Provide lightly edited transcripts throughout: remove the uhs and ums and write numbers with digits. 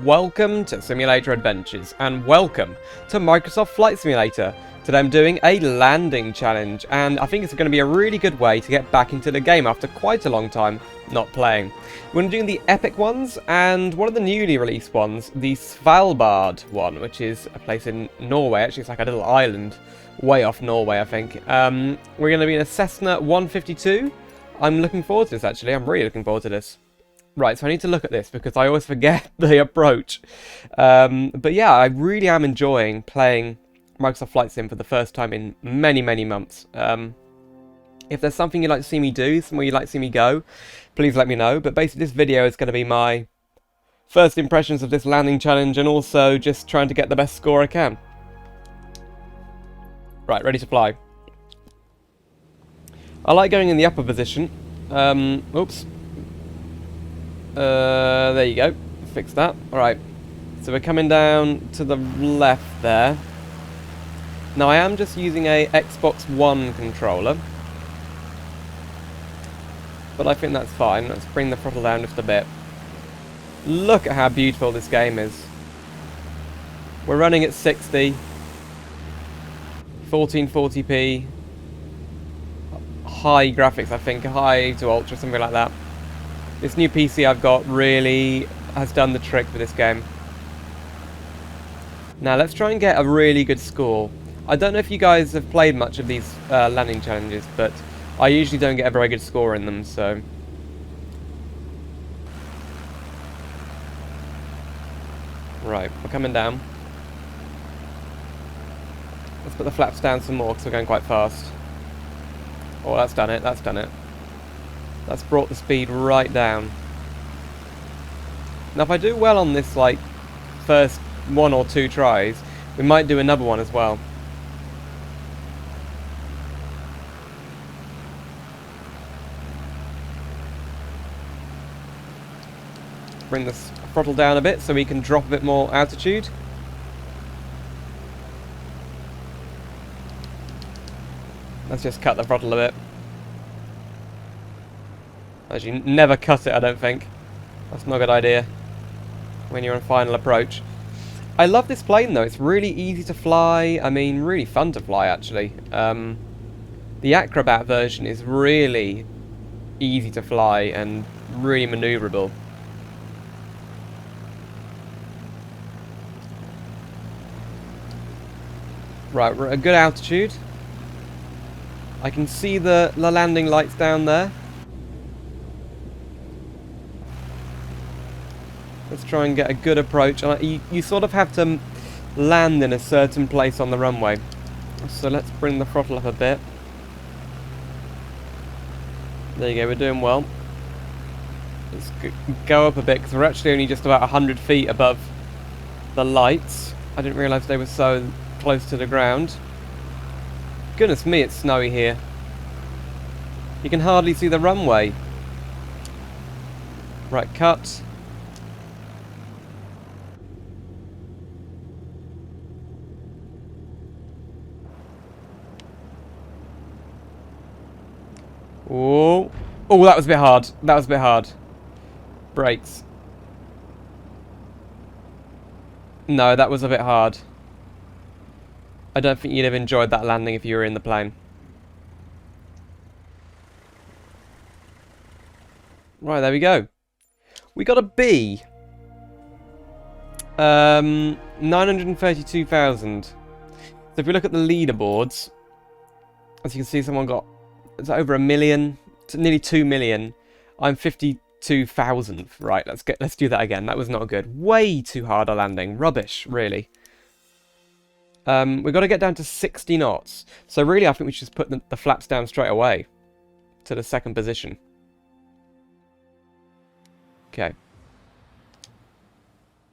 Welcome to Simulator Adventures, and welcome to Microsoft Flight Simulator. Today I'm doing a landing challenge, and I think it's going to be a really good way to get back into the game after quite a long time not playing. We're going to do the epic ones, and one of the newly released ones, the Svalbard one, which is a place in Norway. Actually, it's like a little island way off Norway, I think. We're going to be in a Cessna 152. I'm looking forward to this, actually. I'm really looking forward to this. Right, so I need to look at this because I always forget the approach. But yeah, I really am enjoying playing Microsoft Flight Sim for the first time in many, many months. If there's something you'd like to see me do, somewhere you'd like to see me go, please let me know. But basically this video is going to be my first impressions of this landing challenge and also just trying to get the best score I can. Right, ready to fly. I like going in the upper position. Oops. There you go. Fix that. Alright. So we're coming down to the left there. Now I am just using a Xbox One controller. But I think that's fine. Let's bring the throttle down just a bit. Look at how beautiful this game is. We're running at 60. 1440p. High graphics, I think. High to ultra, something like that. This new PC I've got really has done the trick for this game. Now let's try and get a really good score. I don't know if you guys have played much of these landing challenges, but I usually don't get a very good score in them, so... Right, we're coming down. Let's put the flaps down some more because we're going quite fast. Oh, that's done it, that's done it. That's brought the speed right down. Now if I do well on this, like, first 1 or 2 tries, we might do another one as well. Bring the throttle down a bit so we can drop a bit more altitude. Let's just cut the throttle a bit. Actually, never cut it, I don't think. That's not a good idea when you're on final approach. I love this plane, though. It's really easy to fly. I mean, really fun to fly, actually. The Acrobat version is really easy to fly and really maneuverable. Right, we're at a good altitude. I can see the landing lights down there. Let's try and get a good approach. You sort of have to land in a certain place on the runway. So let's bring the throttle up a bit. There you go, we're doing well. Let's go up a bit because we're actually only just about 100 feet above the lights. I didn't realise they were so close to the ground. Goodness me, it's snowy here. You can hardly see the runway. Right, cut. Oh, oh, that was a bit hard. That was a bit hard. Brakes. No, that was a bit hard. I don't think you'd have enjoyed that landing if you were in the plane. Right, there we go. We got a B. 932,000. So if we look at the leaderboards, as you can see, someone got... It's over 1 million, nearly 2 million. I'm 52,000. Right, let's do that again. That was not good. Way too hard a landing. Rubbish, really. We've got to get down to 60 knots. So really, I think we should just put the flaps down straight away to the second position. Okay.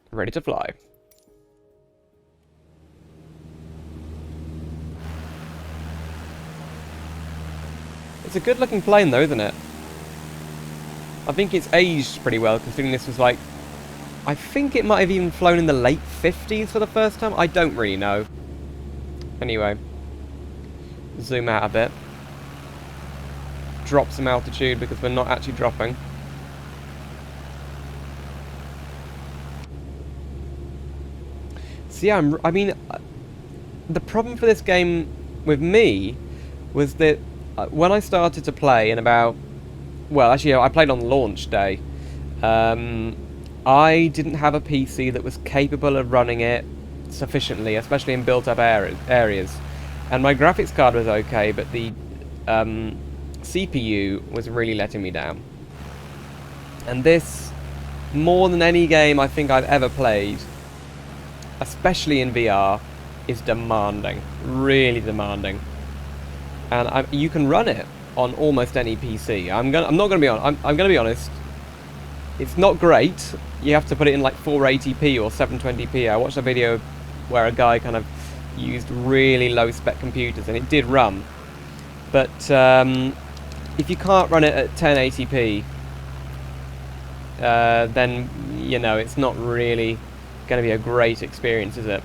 Ready to fly. It's a good looking plane though, isn't it? I think it's aged pretty well, considering this was like... I think it might have even flown in the late 50s for the first time. I don't really know. Anyway. Zoom out a bit. Drop some altitude because we're not actually dropping. So yeah, I mean, the problem for this game with me was that when I started to play in about, well, actually, I played on launch day. I didn't have a PC that was capable of running it sufficiently, especially in built-up areas. And my graphics card was okay, but the CPU was really letting me down. And this, more than any game I think I've ever played, especially in VR, is demanding, really demanding. And you can run it on almost any PC. I'm not gonna be I'm gonna be honest. It's not great. You have to put it in like 480p or 720p. I watched a video where a guy kind of used really low spec computers and it did run. But if you can't run it at 1080p, then you know it's not really going to be a great experience, is it?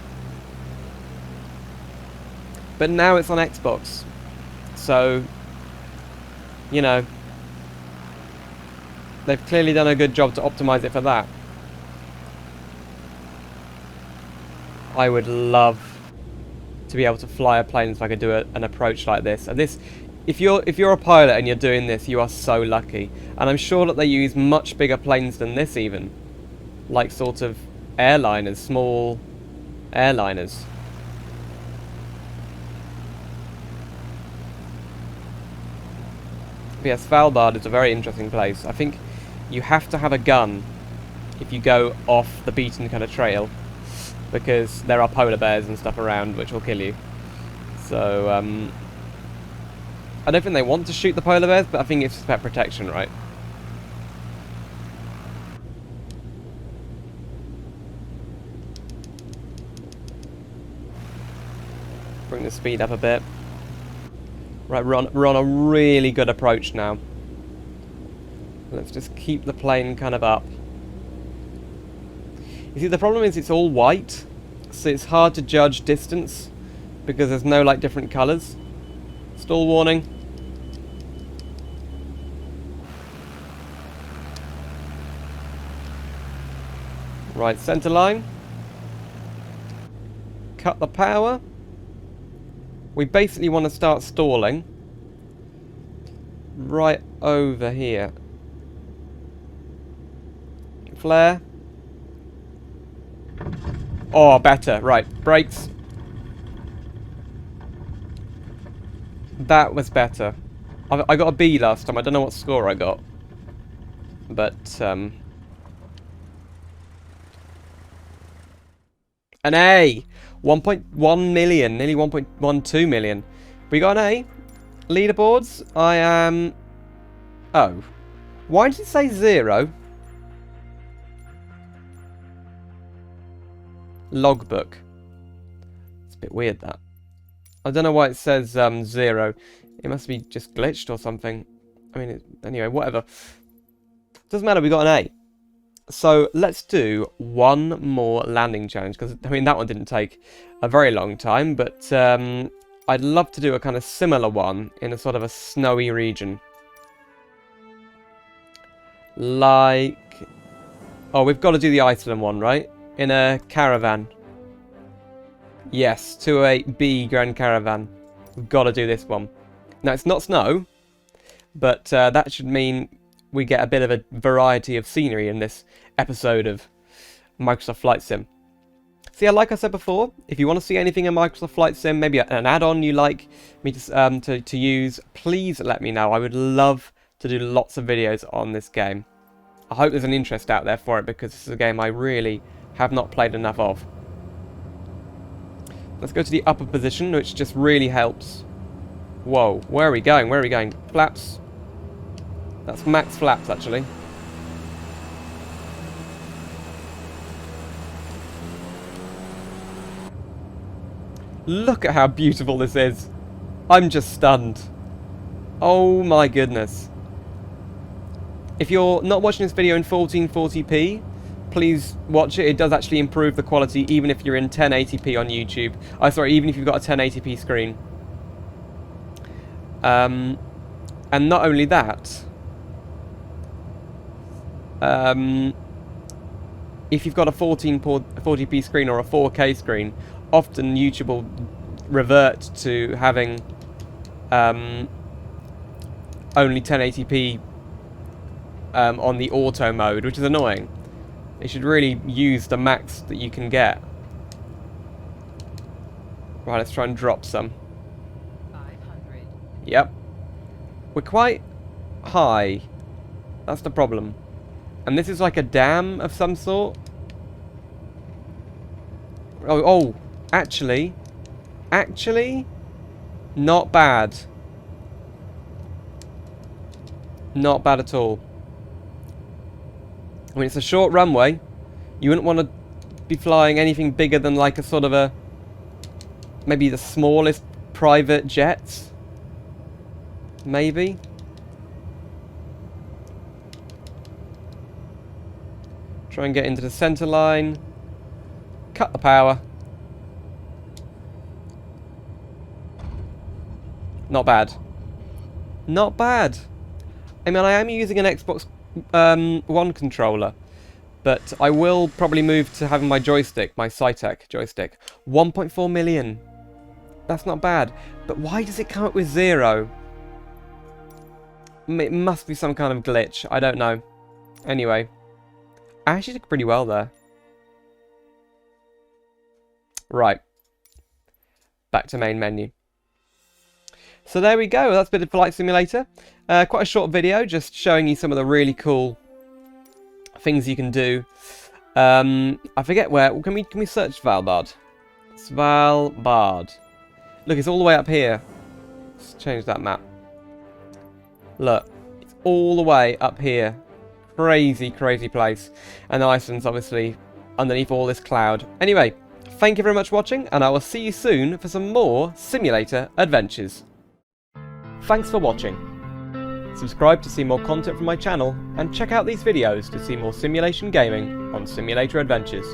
But now it's on Xbox, so you know they've clearly done a good job to optimize it for that. I would love to be able to fly a plane if I could do an approach like this. And this, if you're a pilot and you're doing this, you are so lucky. And I'm sure that they use much bigger planes than this even, like sort of airliners, small airliners. But yeah, Svalbard is a very interesting place. I think you have to have a gun if you go off the beaten kind of trail, because there are polar bears and stuff around which will kill you. So I don't think they want to shoot the polar bears, but I think it's just about protection, right? Bring the speed up a bit. Right, we're on a really good approach now. Let's just keep the plane kind of up. You see, the problem is it's all white, so it's hard to judge distance because there's no like different colours. Stall warning. Right, centre line. Cut the power. We basically want to start stalling right over here. Flare. Oh, better. Right, brakes. That was better. I got a B last time. I don't know what score I got. But, an A! 1.1 million, nearly 1.12 million. We got an A. Leaderboards, I am... Oh. Why did it say 0? Logbook. It's a bit weird, that. I don't know why it says 0. It must be just glitched or something. I mean, anyway, whatever. Doesn't matter, we got an A. So let's do one more landing challenge, because I mean that one didn't take a very long time, but I'd love to do a kind of similar one in a sort of a snowy region. Like, oh, we've got to do the Iceland one, right? In a caravan. Yes, 208B Grand Caravan. We've got to do this one. Now it's not snow, but that should mean we get a bit of a variety of scenery in this episode of Microsoft Flight Sim. So yeah, like I said before, if you want to see anything in Microsoft Flight Sim, maybe an add-on you like me to use, please let me know. I would love to do lots of videos on this game. I hope there's an interest out there for it, because this is a game I really have not played enough of. Let's go to the upper position, which just really helps. Whoa, where are we going? Where are we going? Flaps. That's max flaps, actually. Look at how beautiful this is. I'm just stunned. Oh my goodness. If you're not watching this video in 1440p, please watch it. It does actually improve the quality, even if you're in 1080p on YouTube. Oh, sorry, even if you've got a 1080p screen. And not only that... if you've got a 40p screen or a 4K screen, often YouTube will revert to having only 1080p on the auto mode, which is annoying. It should really use the max that you can get. Right, let's try and drop some. 500. Yep. We're quite high. That's the problem. And this is like a dam of some sort. Oh, actually, not bad. Not bad at all. I mean, it's a short runway. You wouldn't want to be flying anything bigger than like a sort of a... maybe the smallest private jets. Maybe. Try and get into the center line. Cut the power. Not bad. Not bad. I mean, I am using an Xbox One controller, but I will probably move to having my joystick, my Cytec joystick. 1.4 million. That's not bad. But why does it come up with 0? It must be some kind of glitch. I don't know. Anyway. I actually did pretty well there. Right. Back to main menu. So there we go. That's a bit of Flight Simulator. Quite a short video, just showing you some of the really cool things you can do. I forget where. Can we search Svalbard? Svalbard. Look, it's all the way up here. Let's change that map. Look, it's all the way up here. Crazy, crazy place. And Iceland's obviously underneath all this cloud. Anyway, thank you very much for watching, and I will see you soon for some more simulator adventures. Thanks for watching. Subscribe to see more content from my channel, and check out these videos to see more simulation gaming on Simulator Adventures.